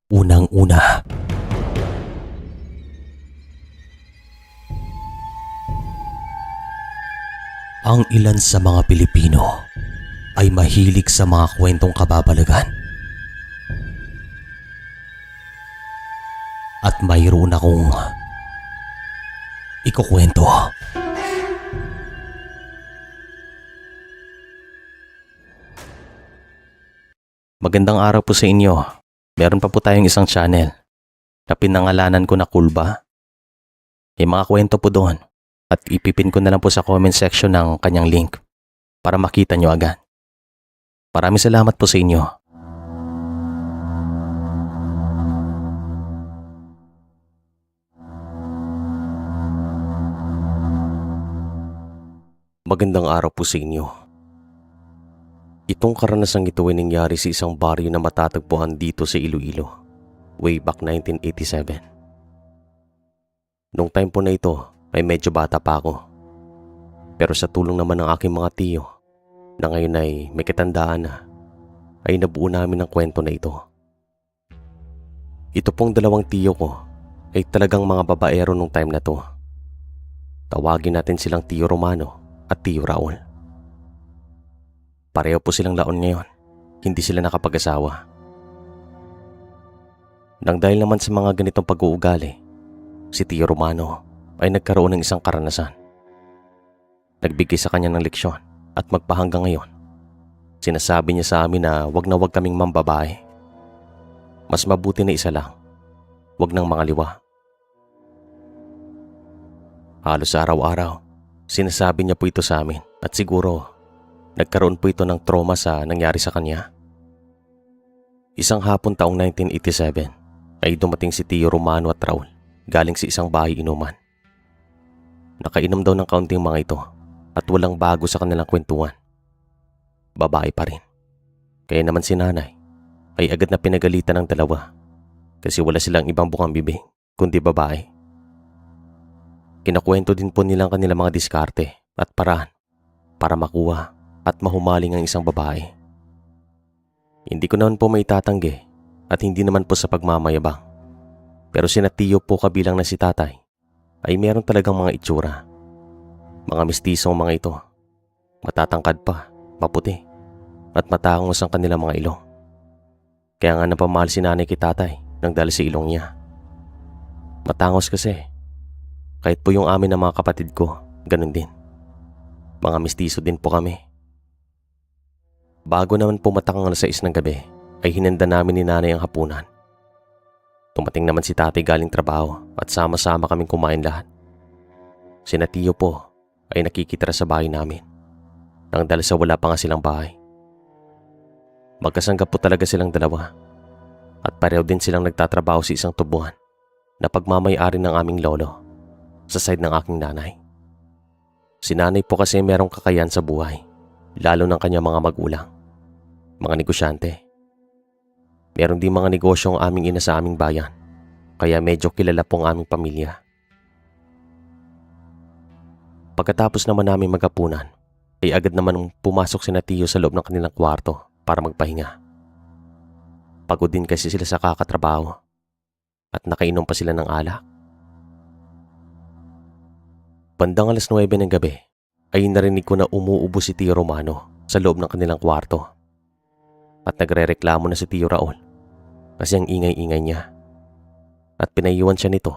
Unang-una, ang ilan sa mga Pilipino ay mahilig sa mga kwentong kababalagan. At mayroon akong ikukwento. Magandang araw po sa inyo. Meron pa po tayong isang channel na pinangalanan ko na Kulba. May mga kwento po doon at ipipin ko na lang po sa comment section ng kanyang link para makita nyo agad. Maraming salamat po sa inyo. Magandang araw po sa inyo. Itong karanasang ito ay nangyari sa isang baryo na matatagpuan dito sa Iloilo, way back 1987. Nung time po na ito ay medyo bata pa ako. Pero sa tulong naman ng aking mga tiyo, na ngayon ay may katandaan na, ay nabuo namin ang kwento na ito. Ito pong dalawang tiyo ko ay talagang mga babaero nung time na to. Tawagin natin silang Tiyo Romano at Tiyo Raul. Pareho po silang laon ngayon, hindi sila nakapag-asawa. Nang dahil naman sa mga ganitong pag-uugali, si Tiyo Romano ay nagkaroon ng isang karanasan. Nagbigay sa kanya ng leksyon at magpahanggang ngayon, sinasabi niya sa amin na wag kaming mambabae. Mas mabuti na isa lang, wag nang mga liwa. Halos araw-araw, sinasabi niya po ito sa amin at siguro nagkaroon po ito ng trauma sa nangyari sa kanya. Isang hapon taong 1987 ay dumating si Tiyo Romano at Raul galing sa isang bahay inuman. Nakainom daw ng kaunting mga ito at walang bago sa kanilang kwentuhan. Babae pa rin. Kaya naman si nanay ay agad na pinagalitan ng dalawa kasi wala silang ibang bukang bibig kundi babae. Kinakwento din po nilang kanilang mga diskarte at paraan para makuha at mahumaling ang isang babae. Hindi ko naman po maitatanggi at hindi naman po sa pagmamayabang. Pero sina Tiyo po kabilang na si tatay ay meron talagang mga itsura. Mga mistisong mga ito. Matatangkad pa, maputi, at matangos ang kanilang mga ilong. Kaya nga napamahal si nanay kay tatay nang dahil sa ilong niya. Matangos kasi. Kahit po yung amin ng mga kapatid ko, ganun din. Mga mistiso din po kami. Bago naman pumatak ang 6 ng gabi, ay hinanda namin ni nanay ang hapunan. Tumating naman si tatay galing trabaho at sama-sama kaming kumain lahat. Sina Tiyo po ay nakikitira sa bahay namin nang dahil sa wala pa nga silang bahay. Magkasanggap po talaga silang dalawa at pareho din silang nagtatrabaho sa isang tubuhan na pagmamay-ari ng aming lolo sa side ng aking nanay. Si nanay po kasi merong kakayahan sa buhay, lalo ng kanyang mga magulang. Mga negosyante. Meron din mga negosyong aming ina sa aming bayan, kaya medyo kilala pong aming pamilya. Pagkatapos naman namin maghapunan, ay agad naman pumasok sina Tiyo sa loob ng kanilang kwarto para magpahinga. Pagod din kasi sila sa kakatrabaho at nakainom pa sila ng alak. Bandang 9:00 ng gabi ay narinig ko na umuubo si Tiyo Romano sa loob ng kanilang kwarto. At nagrereklamo na si Tiyo Raul kasi ang ingay-ingay niya. At pinayuan siya nito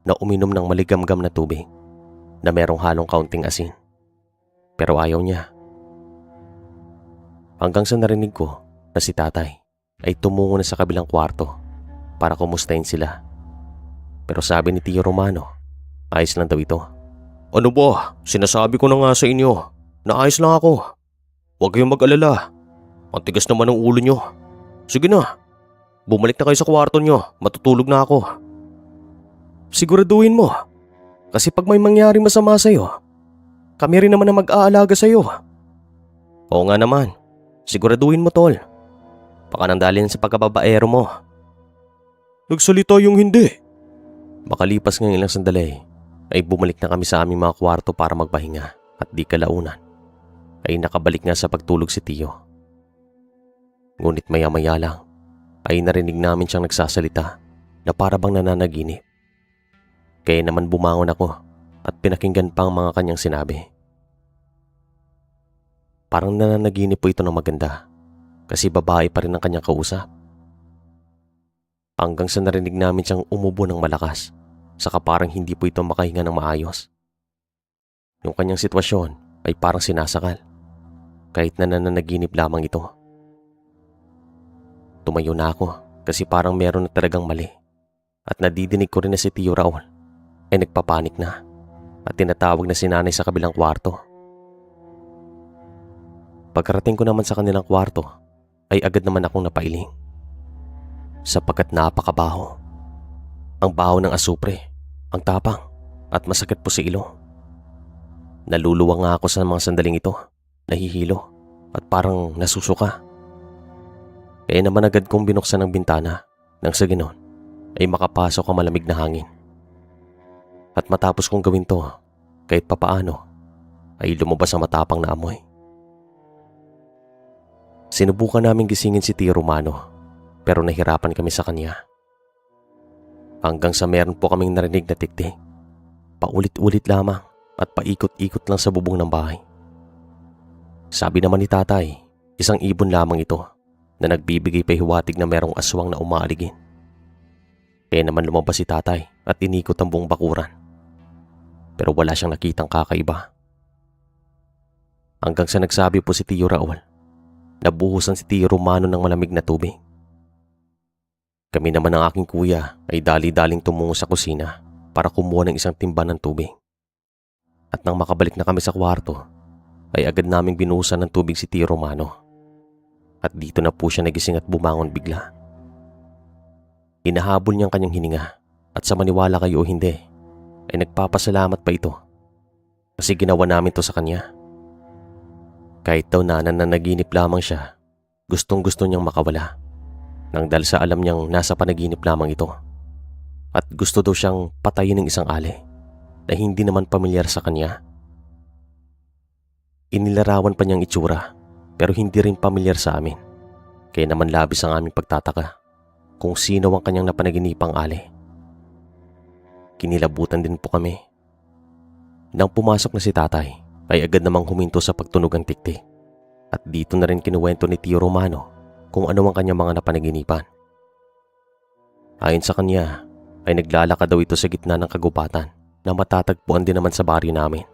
na uminom ng maligamgam na tubig na merong halong kaunting asin. Pero ayaw niya. Hanggang sa narinig ko na si tatay ay tumungo na sa kabilang kwarto para kumustahin sila. Pero sabi ni Tiyo Romano, ayos lang daw ito. Ano ba? Sinasabi ko na nga sa inyo na ayos lang ako. Huwag kayong mag-alala. Ang tigas naman ng ulo nyo. Sige na, bumalik na kayo sa kwarto nyo. Matutulog na ako. Siguraduhin mo. Kasi pag may mangyari masama sa'yo, kami rin naman ang mag-aalaga sa'yo. Oo nga naman. Siguraduhin mo, tol. Baka nandalin sa pagkababaero mo. Nagsalita yung hindi. Makalipas ng ilang sandali, ay bumalik na kami sa aming mga kwarto para magpahinga at di kalaunan ay nakabalik nga sa pagtulog si Tiyo. Ngunit maya-maya lang ay narinig namin siyang nagsasalita na para bang nananaginip. Kaya naman bumangon ako at pinakinggan pa ang mga kanyang sinabi. Parang nananaginip po ito ng maganda kasi babae pa rin ang kanyang kausap. Hanggang sa narinig namin siyang umubo ng malakas, saka parang hindi po ito makahinga ng maayos. Yung kanyang sitwasyon ay parang sinasakal, kahit na nananaginip lamang ito. Tumayo na ako kasi parang meron na talagang mali at nadidinig ko rin na si Tio Raul ay nagpapanik na at tinatawag na si nanay sa kabilang kwarto. Pagkarating ko naman sa kanilang kwarto ay agad naman akong napailing sapagkat napakabaho. Ang baho ng asupre, ang tapang at masakit po sa ilong. Naluluwa nga ako sa mga sandaling ito, nahihilo at parang nasusuka. Kaya naman agad kong binuksan ang bintana nang sa ganoon ay makapasok ang malamig na hangin. At matapos kong gawin to, kahit papaano ay lumabas ang matapang na amoy. Sinubukan namin gisingin si Tio Romano pero nahirapan kami sa kanya. Hanggang sa meron po kaming narinig na tiktik, paulit-ulit lamang at paikot-ikot lang sa bubong ng bahay. Sabi naman ni tatay, isang ibon lamang ito na nagbibigay pahiwatig na merong aswang na umaaligin. Kaya naman lumabas si tatay at inikot ang buong bakuran. Pero wala siyang nakitang kakaiba. Hanggang sa nagsabi po si Tio Raul, nabuhusan si Tio Romano ng malamig na tubig. Kami naman ng aking kuya ay dali-daling tumungo sa kusina para kumuha ng isang timba ng tubig. At nang makabalik na kami sa kwarto, ay agad naming binuhusan ng tubig si Tio Romano. At dito na po siya nagising at bumangon bigla. Hinahabol niyang kanyang hininga at sa maniwala kayo o hindi, ay nagpapasalamat pa ito kasi ginawa namin to sa kanya. Kahit daw na nananaginip lamang siya, gustong gusto niyang makawala nang dahil sa alam niyang nasa panaginip lamang ito. At gusto daw siyang patayin ng isang ale na hindi naman pamilyar sa kanya. Inilarawan pa niyang itsura pero hindi rin pamilyar sa amin. Kaya naman labis ang aming pagtataka kung sino ang kanyang napanaginipang ale. Kinilabutan din po kami. Nang pumasok na si tatay ay agad namang huminto sa pagtunog ang tiktik. At dito na rin kinuwento ni Tio Romano kung ano ang kanyang mga napanaginipan. Ayon sa kanya ay naglalakad daw ito sa gitna ng kagubatan na matatagpuan din naman sa baryo namin.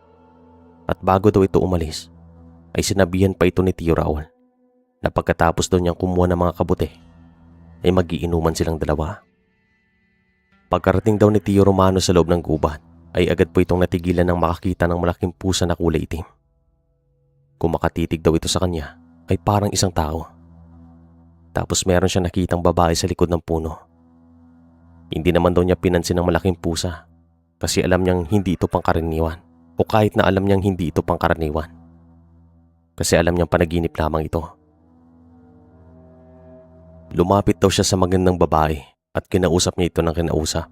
At bago daw ito umalis ay sinabihan pa ito ni Tio Raul na pagkatapos daw niyang kumuha ng mga kabuti ay magiinuman silang dalawa. Pagkarating daw ni Tio Romano sa loob ng gubat ay agad po itong natigilan nang makakita ng malaking pusa na kulay itim. Kung makatitig daw ito sa kanya ay parang isang tao. Tapos meron siya nakitang babae sa likod ng puno. Hindi naman daw niya pinansin ang malaking pusa kasi alam niyang hindi ito pangkaraniwan o kahit na alam niyang hindi ito pangkaraniwan kasi alam niyang panaginip lamang ito. Lumapit daw siya sa magandang babae at kinausap niya ito ng kinausap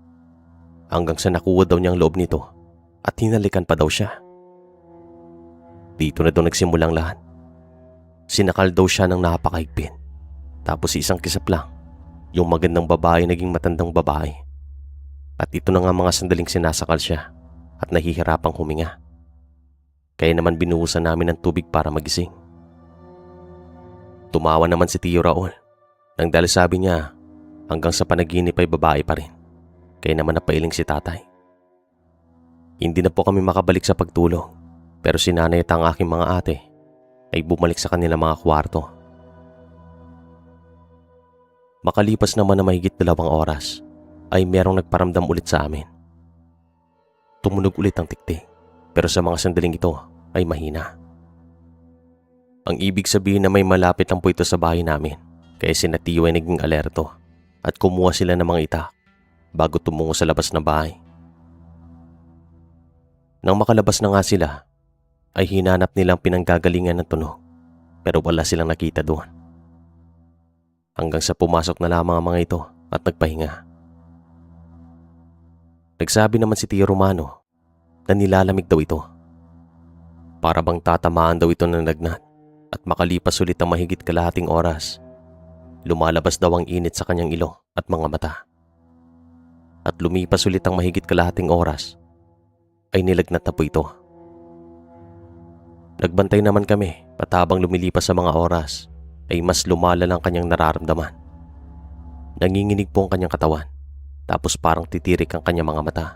hanggang sa nakuha daw niyang loob nito at hinalikan pa daw siya. Dito na daw nagsimulang lahat. Sinakal daw siya ng napakahigpit. Tapos isang kisap lang, yung magandang babae naging matandang babae. At ito na nga mga sandaling sinasakal siya at nahihirapang huminga. Kaya naman binuhusan namin ng tubig para magising. Tumawa naman si Tio Raul nang dahil sabi niya hanggang sa panaginip ay babae pa rin. Kaya naman napailing si tatay. Hindi na po kami makabalik sa pagtulog pero si nanay at ang aking mga ate ay bumalik sa kanilang mga kwarto. Makalipas naman na mahigit 2 oras ay merong nagparamdam ulit sa amin. Tumunog ulit ang tiktik pero sa mga sandaling ito ay mahina. Ang ibig sabihin na may malapit lang po ito sa bahay namin kaya sina Tio ay naging alerto at kumuha sila ng mga itak bago tumungo sa labas ng bahay. Nang makalabas na nga sila ay hinanap nilang pinanggagalingan ng tunog pero wala silang nakita doon. Hanggang sa pumasok na lamang ang mga ito at nagpahinga. Nagsabi naman si Tio Romano na nilalamig daw ito. Para bang tatamaan daw ito ng lagnat at makalipas ulit ang mahigit kalahating oras lumalabas daw ang init sa kanyang ilong at mga mata. At lumipas ulit ang mahigit kalahating oras, ay nilagnat na po ito. Nagbantay naman kami at habang lumilipas sa mga oras, ay mas lumala ang kanyang nararamdaman. Nanginginig po ang kanyang katawan, tapos parang titirik ang kanyang mga mata.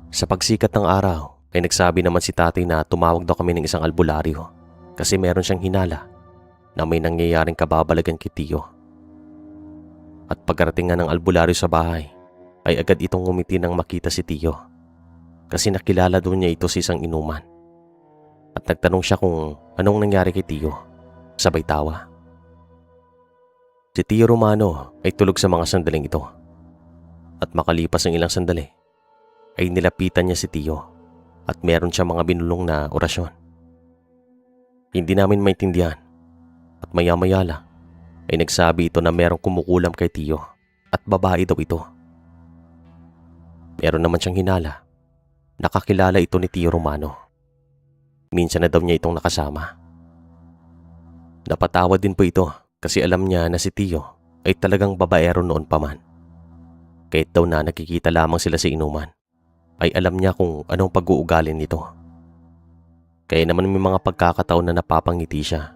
Sa pagsikat ng araw, ay nagsabi naman si tatay na tumawag daw kami ng isang albularyo kasi meron siyang hinala na may nangyayaring kababalagan kay Tio. At pagkarating nga ng albularyo sa bahay, ay agad itong ngumiti nang makita si Tio kasi nakilala daw niya ito sa isang inuman. At nagtanong siya kung anong nangyari kay Tio. Sabay tawa. Si Tio Romano ay tulog sa mga sandaling ito. At makalipas ang ilang sandali, ay nilapitan niya si Tio at meron siya mga binulong na orasyon. Hindi namin maintindihan at maya-maya lang ay nagsabi ito na merong kumukulam kay Tio at babae daw ito. Meron naman siyang hinala. Nakakilala ito ni Tio Romano. Minsan na daw niya itong nakasama. Napatawa din po ito kasi alam niya na si Tio ay talagang babaero noon pa man. Kahit daw na nakikita lamang sila sa inuman, ay alam niya kung anong pag-uugali nito. Kaya naman may mga pagkakataon na napapangiti siya.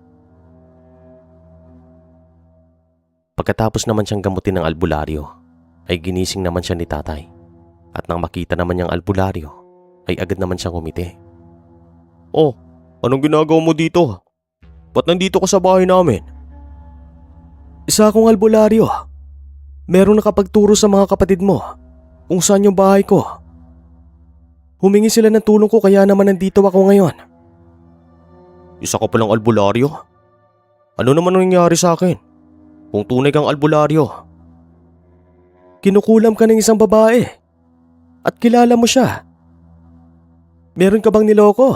Pagkatapos naman siyang gamutin ng albularyo, ay ginising naman siya ni tatay. At nang makita naman niyang albularyo, ay agad naman siyang umiti. "Oh, anong ginagawa mo dito? Ba't nandito ka sa bahay namin?" "Isa akong albularyo. Merong nakapagturo sa mga kapatid mo kung saan yung bahay ko. Humingi sila ng tulong ko kaya naman nandito ako ngayon." "Isa ka palang albularyo? Ano naman ang nangyari sa akin? Kung tunay kang albularyo." "Kinukulam ka ng isang babae at kilala mo siya. Meron ka bang niloko?"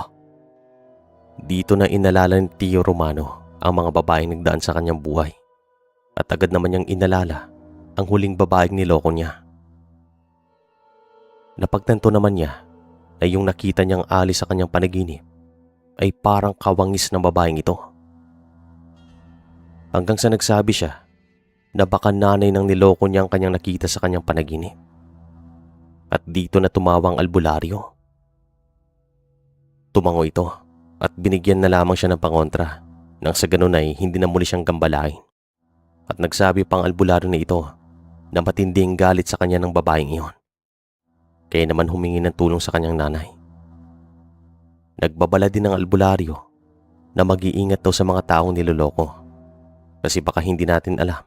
Dito na inalala ni Tio Romano ang mga babaeng nagdaan sa kanyang buhay. At agad naman niyang inalala ang huling babaeng niloko niya. Napagtanto naman niya na yung nakita niyang alis sa kanyang panaginip ay parang kawangis ng babaeng ito. Hanggang sa nagsabi siya na baka nanay ng niloko niya ang kanyang nakita sa kanyang panaginip. At dito na tumawang albularyo. Tumango ito at binigyan na lamang siya ng pangontra nang sa ganun ay hindi na muli siyang gambalain. At nagsabi pang albularyo na ito na matinding galit sa kanya ng babaeng iyon. Kaya naman humingi ng tulong sa kanyang nanay. Nagbabala din ng albularyo na mag-iingat daw sa mga taong niloloko kasi baka hindi natin alam.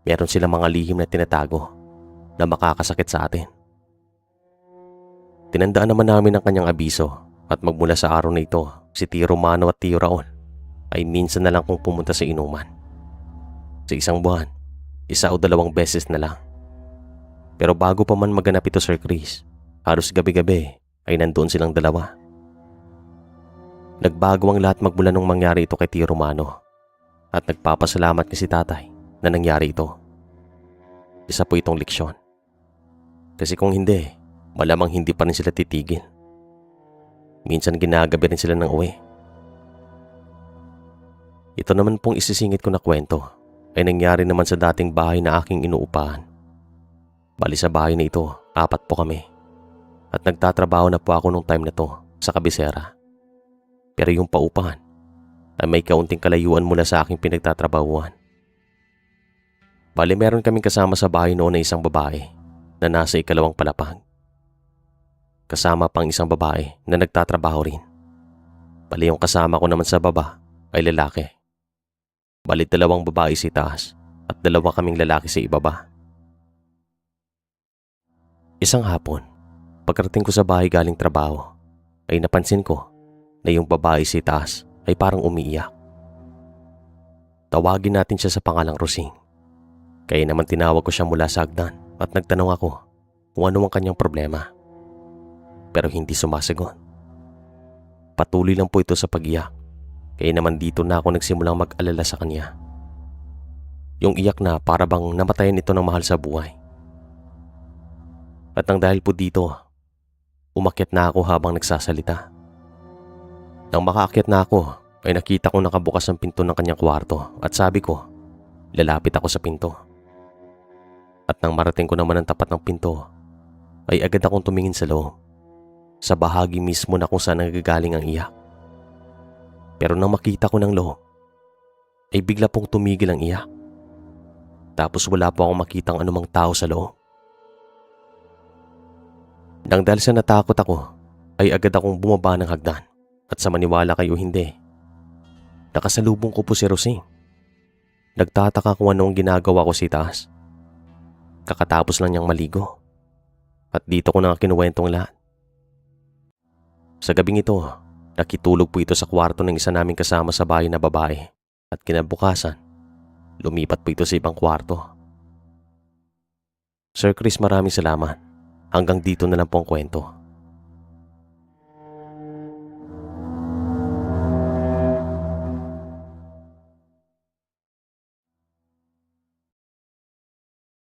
Meron silang mga lihim na tinatago na makakasakit sa atin. Tinandaan naman namin ang kanyang abiso at magmula sa araw na ito, si Tio Romano at Tio Raon ay minsan na lang kung pumunta sa inuman. Sa isang buwan, 1 o 2 beses na lang. Pero bago pa man maganap ito, Sir Chris, halos gabi-gabi ay nandoon silang dalawa. Nagbago ang lahat magmula nung mangyari ito kay Tio Romano at nagpapasalamat si tatay na nangyari ito. Isa po itong leksyon. Kasi kung hindi, malamang hindi pa rin sila titigil. Minsan ginagabi rin sila ng uwi. Ito naman pong isisingit ko na kwento ay nangyari naman sa dating bahay na aking inuupahan. Bali sa bahay na ito, 4 po kami. At nagtatrabaho na po ako nung time na to sa kabisera. Pero yung paupahan ay may kaunting kalayuan mula sa aking pinagtatrabahuan. Bali meron kaming kasama sa bahay noon na isang babae na nasa 2nd palapag. Kasama pang isang babae na nagtatrabaho rin. Bali yung kasama ko naman sa baba ay lalaki. Bali 2 babae sa taas at 2 kaming lalaki sa ibaba. Isang hapon, pagkarating ko sa bahay galing trabaho, ay napansin ko na yung babae sa taas ay parang umiiyak. Tawagin natin siya sa pangalang Rosing. Kaya naman tinawag ko siya mula sa hagdan at nagtanong ako kung ano ang kanyang problema. Pero hindi sumasagot. Patuloy lang po ito sa pag-iyak. Kaya naman dito na ako nagsimulang mag-alala sa kanya. Yung iyak na para bang namatayan ito ng mahal sa buhay. At nang dahil po dito, umakyat na ako habang nagsasalita. Nang makaakyat na ako, ay nakita ko nakabukas ang pinto ng kanyang kwarto at sabi ko Lalapit ako sa pinto. At nang marating ko naman ang tapat ng pinto, ay agad akong tumingin sa loob, sa bahagi mismo na kung saan nagagaling ang iyak. Pero nang makita ko ng loob, ay bigla pong tumigil ang iyak. Tapos wala po akong makitang anumang tao sa loob. Nang dahil sa natakot ako, ay agad akong bumaba ng hagdan at sa maniwala kayo hindi, nakasalubong ko po si Rosing. Nagtataka kung anong ginagawa ko sa itaas. Kakatapos lang niyang maligo. At dito ko na kinuwentong lahat. Sa gabing ito, nakitulog po ito sa kwarto ng isa naming kasama sa bahay na babae. At kinabukasan, lumipat po ito sa ibang kwarto. Sir Chris, maraming salamat. Hanggang dito na lang po ang kwento.